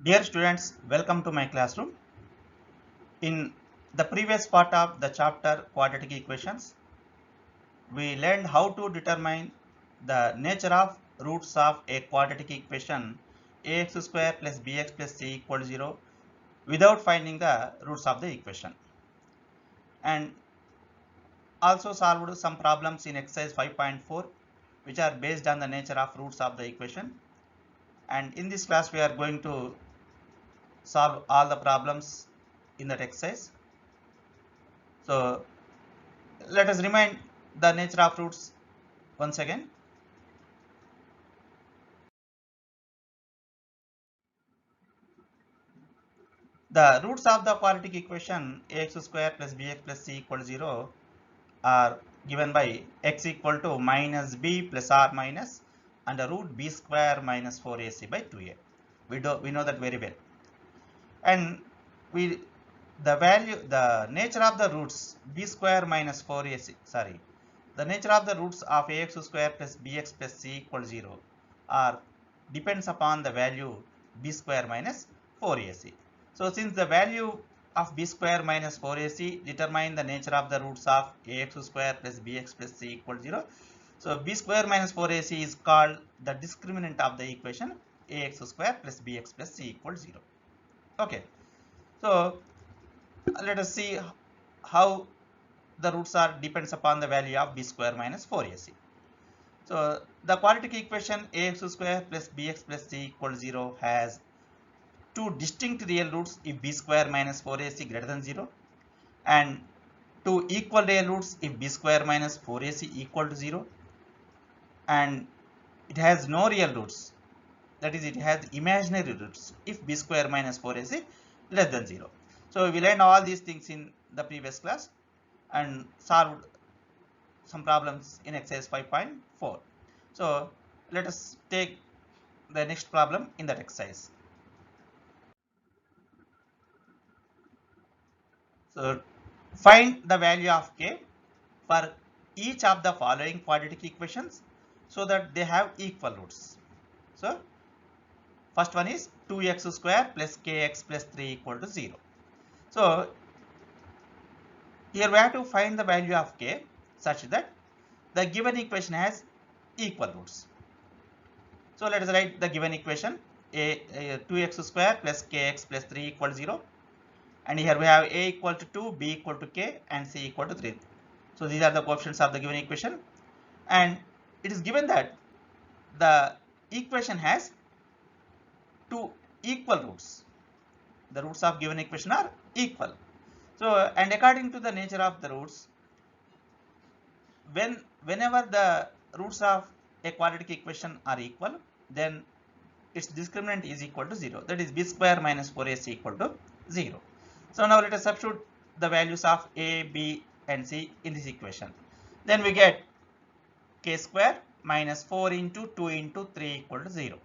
Dear students, welcome to my classroom. In the previous part of the chapter Quadratic Equations, we learned how to determine the nature of roots of a quadratic equation ax square plus bx plus c equal to 0 without finding the roots of the equation, and also solved some problems in exercise 5.4 which are based on the nature of roots of the equation. And in this class we are going to solve all the problems in that exercise. So let us remind the nature of roots once again. The roots of the quadratic equation ax square plus bx plus c equal to 0 are given by x equal to minus b plus r minus under root b square minus 4ac by 2a. We know that very well. And the nature of the roots b square minus 4ac, the nature of the roots of ax square plus bx plus c equal 0 are depends upon the value b square minus 4ac. So since the value of b square minus 4ac determine the nature of the roots of ax square plus bx plus c equal 0, so b square minus 4ac is called the discriminant of the equation ax square plus bx plus c equal 0. Okay, so let us see how the roots are depends upon the value of b square minus 4ac. So the quadratic equation ax square plus bx plus c equal 0 has two distinct real roots if b square minus 4ac greater than 0, and two equal real roots if b square minus 4ac equal to 0, and it has no real roots, that is it has imaginary roots if b square minus 4ac less than 0. So we learned all these things in the previous class and solved some problems in exercise 5.4. So let us take the next problem in that exercise. So find the value of k for each of the following quadratic equations so that they have equal roots. So first one is 2x square plus kx plus 3 equal to 0. So here we have to find the value of k such that the given equation has equal roots. So let us write the given equation a 2x square plus kx plus 3 equal to 0, and here we have a equal to 2, b equal to k, and c equal to 3. So these are the coefficients of the given equation, and it is given that the equation has two equal roots. The roots of given equation are equal. So and according to the nature of the roots, whenever the roots of a quadratic equation are equal, then its discriminant is equal to 0, that is b square minus 4ac equal to 0. So now let us substitute the values of a, b and c in this equation. Then we get k square minus 4 into 2 into 3 equal to 0,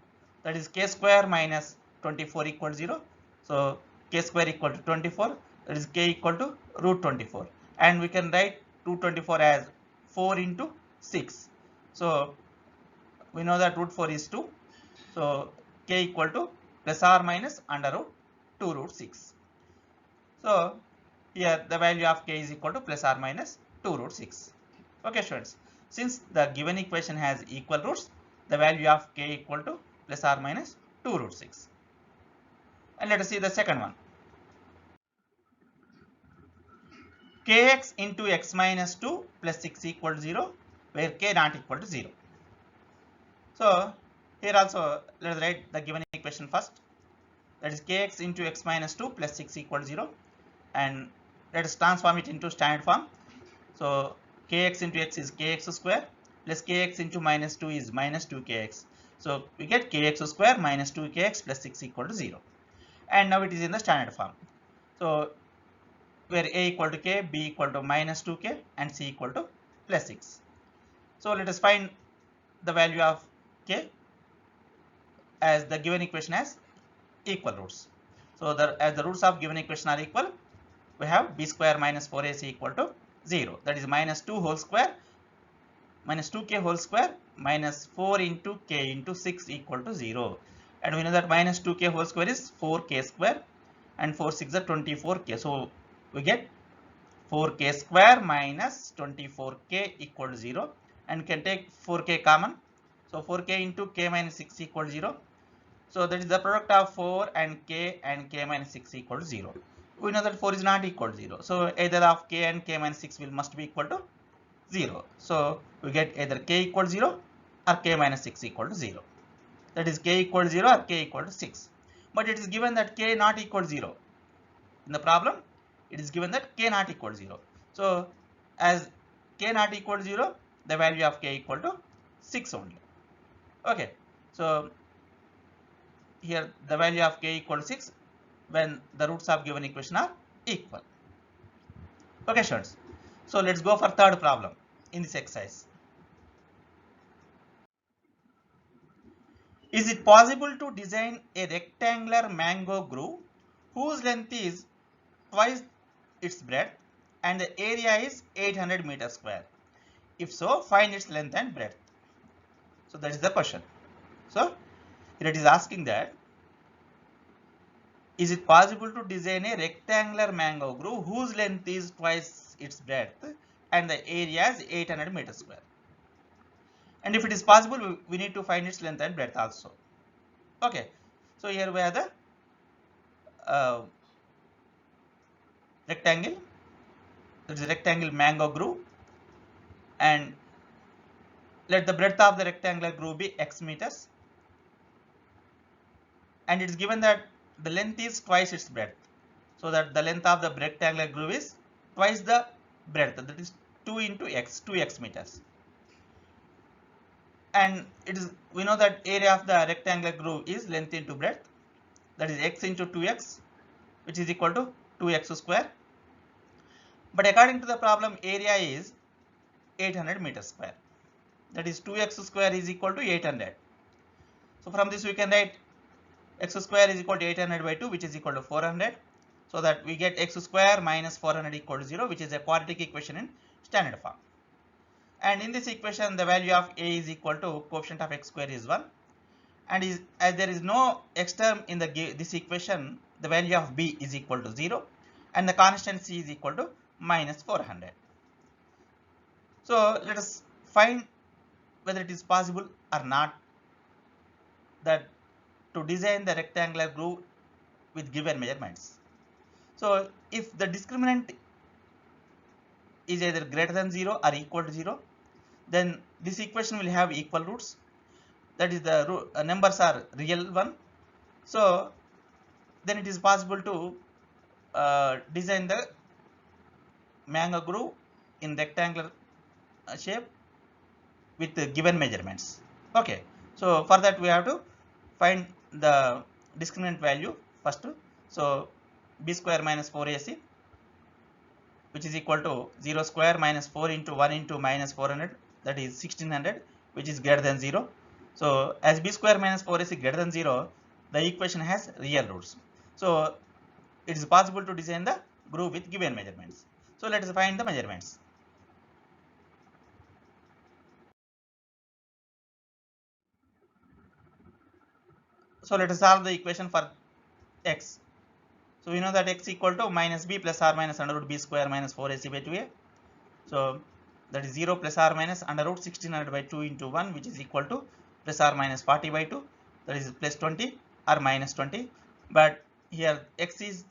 that is k square minus 24 equal to 0. So k square equal to 24, that is k equal to root 24, and we can write root 24 as 4 into 6. So we know that root 4 is 2. So k equal to plus or minus under root 2 root 6. So here the value of k is equal to plus or minus 2 root 6. Okay students, since the given equation has equal roots, the value of k equal to plus or minus 2 root 6. And let us see the second one. Kx into x minus 2 plus 6 equal to 0, where k not equal to 0. So here also let us write the given equation first, that is kx into x minus 2 plus 6 equal to 0, and let us transform it into standard form. So kx into x is kx square plus kx into minus 2 is minus 2kx. So we get kx square minus 2kx plus 6 equal to 0, and now it is in the standard form. So where a equal to k, b equal to minus 2k, and c equal to plus 6. So let us find the value of k as the given equation has equal roots. So as the roots of given equation are equal, we have b square minus 4ac equal to 0, that is minus 2 whole square minus 2k whole square minus 4 into k into 6 equal to 0, and we know that minus 2k whole square is 4k square, and 4 6 are 24k. So we get 4k square minus 24k equal to 0, and can take 4k common. So 4k into k minus 6 equal to 0. So that is the product of 4 and k minus 6 equal to 0. We know that 4 is not equal to 0. So either of k and k minus 6 must be equal to 0. So we get either k equal to 0 or k minus 6 equal to 0. That is k equal to 0 or k equal to 6. But it is given that k not equal to 0. In the problem, it is given that k not equal to 0. So as k not equal to 0, the value of k equal to 6 only. Okay. So here the value of k equal to 6 when the roots of given equation are equal. Okay, students. So let's go for third problem in this exercise. Is it possible to design a rectangular mango groove whose length is twice its breadth and the area is 800 meters square? If so, find its length and breadth. So that is the question. So here it is asking that, is it possible to design a rectangular mango groove whose length is twice its breadth and the area is 800 meters square? And if it is possible, we need to find its length and breadth also. Okay. So here we have the rectangle. There is a rectangle mango groove, and let the breadth of the rectangular groove be x meters, and it is given that the length is twice its breadth, so that the length of the rectangular groove is twice the breadth, that is 2 into x, 2x meters. And it is, we know that area of the rectangular groove is length into breadth, that is x into 2x, which is equal to 2x square. But according to the problem, area is 800 meters square, that is 2x square is equal to 800. So from this we can write x square is equal to 800 by 2, which is equal to 400. So that we get x square minus 400 equal to 0, which is a quadratic equation in standard form. And in this equation, the value of a is equal to coefficient of x square is 1. And as there is no x term in this equation, the value of b is equal to 0. And the constant c is equal to minus 400. So let us find whether it is possible or not that to design the rectangular groove with given measurements. So if the discriminant is either greater than 0 or equal to 0, then this equation will have equal roots. That is, the numbers are real one. So then it is possible to design the mango groove in rectangular shape with the given measurements. Okay. So for that we have to find the discriminant value first. So b square minus 4ac, which is equal to 0 square minus 4 into 1 into minus 400, that is 1600, which is greater than 0. So as b square minus 4ac greater than 0, the equation has real roots. So it is possible to design the groove with given measurements. So let us find the measurements. So let us solve the equation for x. So we know that x equal to minus b plus or minus under root b square minus 4ac by 2a. So that is 0 plus or minus under root 1600 by 2 into 1, which is equal to plus or minus 40 by 2, that is plus 20 or minus 20. But here x is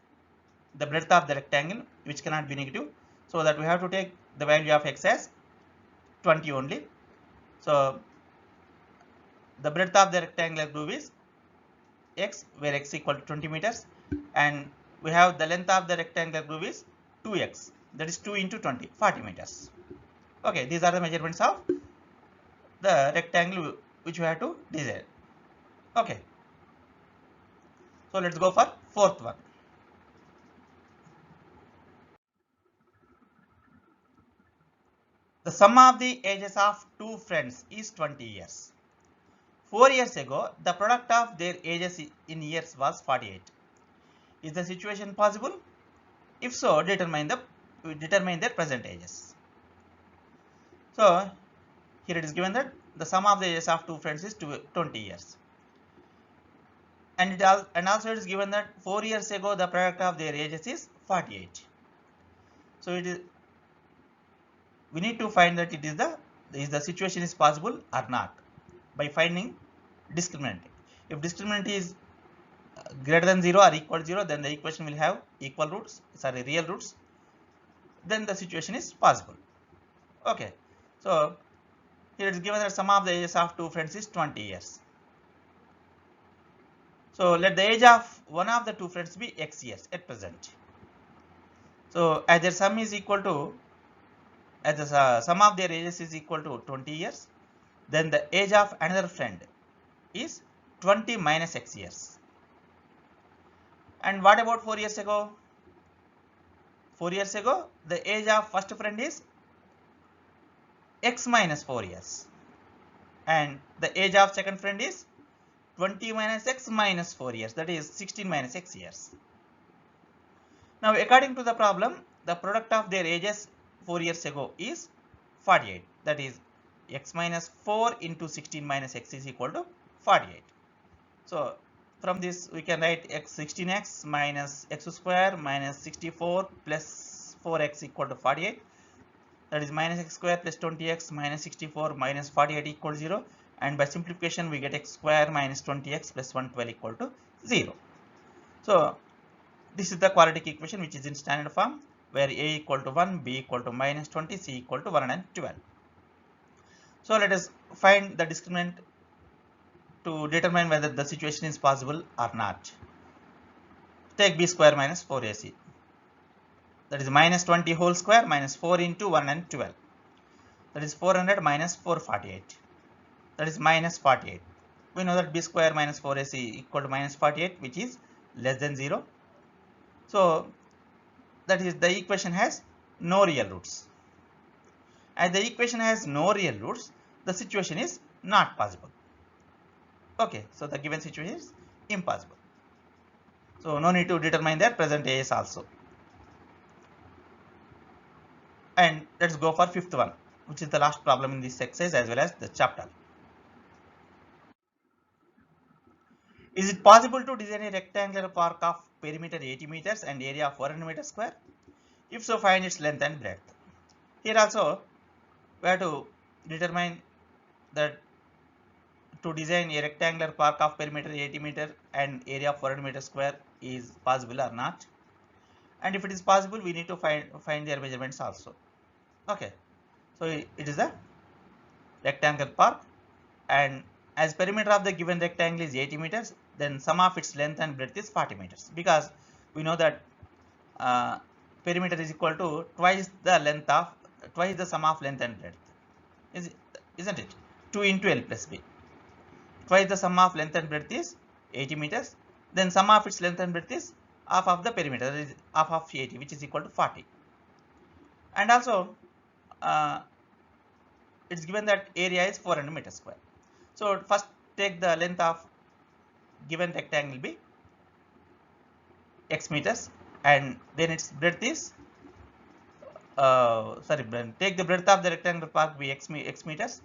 the breadth of the rectangle, which cannot be negative. So that we have to take the value of x as 20 only. So the breadth of the rectangular groove is x, where x equal to 20 meters, and we have the length of the rectangular groove is 2x, that is 2 into 20, 40 meters. Okay, these are the measurements of the rectangle which we have to design. Okay, so let's go for fourth one. The sum of the ages of two friends is 20 years. 4 years ago, the product of their ages in years was 48. Is the situation possible? If so, determine their present ages. So here it is given that the sum of the ages of two friends is 20 years. and also it is given that 4 years ago the product of their ages is 48. So it is, we need to find that is the situation is possible or not by finding discriminant. If discriminant is greater than 0 or equal to 0, then the equation will have equal roots, sorry, real roots, then the situation is possible. Okay, so here it is given that sum of the ages of two friends is 20 years. So let the age of one of the two friends be x years at present. So as their sum is equal to, as the sum of their ages is equal to 20 years, then the age of another friend is 20 minus x years. And what about 4 years ago? 4 years ago, the age of first friend is x minus 4 years. And the age of second friend is 20 minus x minus 4 years, that is 16 minus x years. Now, according to the problem, the product of their ages 4 years ago is 48. That is x minus 4 into 16 minus x is equal to 48. So, from this we can write x 16x minus x square minus 64 plus 4x equal to 48. That is minus x square plus 20x minus 64 minus 48 equal to 0. And by simplification we get x square minus 20x plus 112 equal to 0. So, this is the quadratic equation which is in standard form, where a equal to 1, b equal to minus 20, c equal to 112. So let us find the discriminant to determine whether the situation is possible or not. Take b square minus 4ac. That is minus 20 whole square minus 4 into 112. That is 400 minus 448. That is minus 48. We know that b square minus 4ac equal to minus 48, which is less than 0. So that is, the equation has no real roots. As the equation has no real roots, the situation is not possible. Okay, so the given situation is impossible. So no need to determine their present ages also. And let's go for fifth one, which is the last problem in this exercise as well as the chapter. Is it possible to design a rectangular park of perimeter 80 meters and area 400 meters square? If so, find its length and breadth. Here also, we have to determine that to design a rectangular park of perimeter 80 meter and area 400 meters square is possible or not. And if it is possible, we need to find their measurements also. Okay, so it is a rectangular park, and as perimeter of the given rectangle is 80 meters, then sum of its length and breadth is 40 meters, because we know that perimeter is equal to twice the sum of length and breadth, isn't it? 2 into L plus B. Twice the sum of length and breadth is 80 meters, then sum of its length and breadth is half of the perimeter, that is half of 80, which is equal to 40. And also it's given that area is 400 meters square. So first take the length of given rectangle be x meters, and then its breadth is take the breadth of the rectangular park be x meters,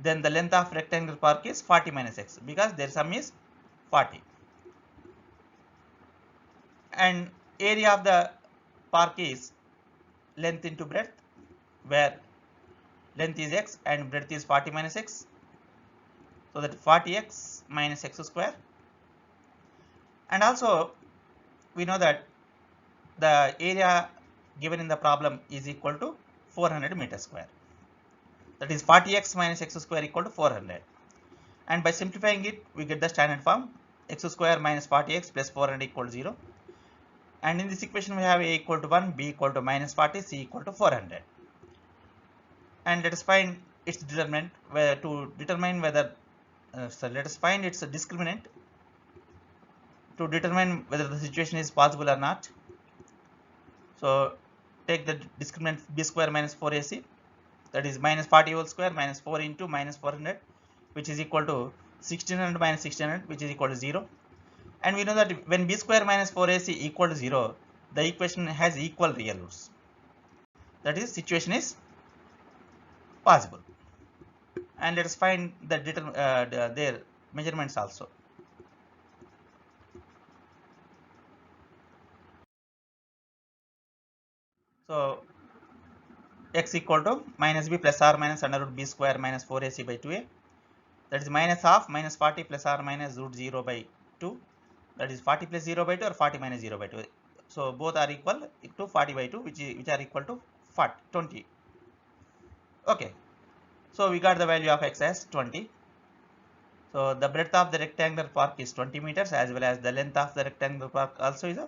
then the length of rectangular park is 40 minus x, because their sum is 40. And area of the park is length into breadth, where length is x and breadth is 40 minus x. So that 40x minus x square. And also we know that the area given in the problem is equal to 400 meters square. That is 40x minus x square equal to 400. And by simplifying it, we get the standard form x square minus 40x plus 400 equal to 0. And in this equation we have a equal to 1, b equal to minus 40, c equal to 400. And let us find its determinant, where to determine whether let us find its discriminant to determine whether the situation is possible or not. So take the discriminant b square minus 4ac, that is minus 40 whole square minus 4 into minus 400, which is equal to 1600 minus 1600, which is equal to 0. And we know that when b square minus 4ac equal to 0, the equation has equal real roots. That is, situation is possible. And let us find the their measurements also. So x equal to minus b plus or minus under root b square minus 4ac by 2a. That is minus half minus 40 plus or minus root 0 by 2. That is 40 plus 0 by 2 or 40 minus 0 by 2. So both are equal to 40 by 2, which are equal to 20. Okay. So we got the value of x as 20. So the breadth of the rectangular park is 20 meters, as well as the length of the rectangular park also is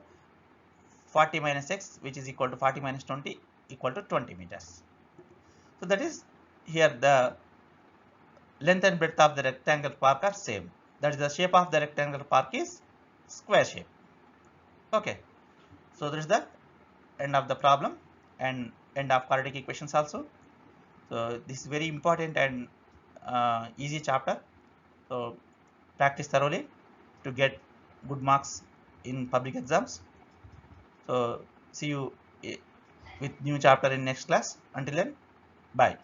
40 minus x, which is equal to 40 minus 20 equal to 20 meters. So that is, here the length and breadth of the rectangular park are same. That is, the shape of the rectangular park is square shape. Okay. So that is the end of the problem and end of quadratic equations also. So this is very important and easy chapter. So practice thoroughly to get good marks in public exams. So see you with new chapter in next class. Until then, bye.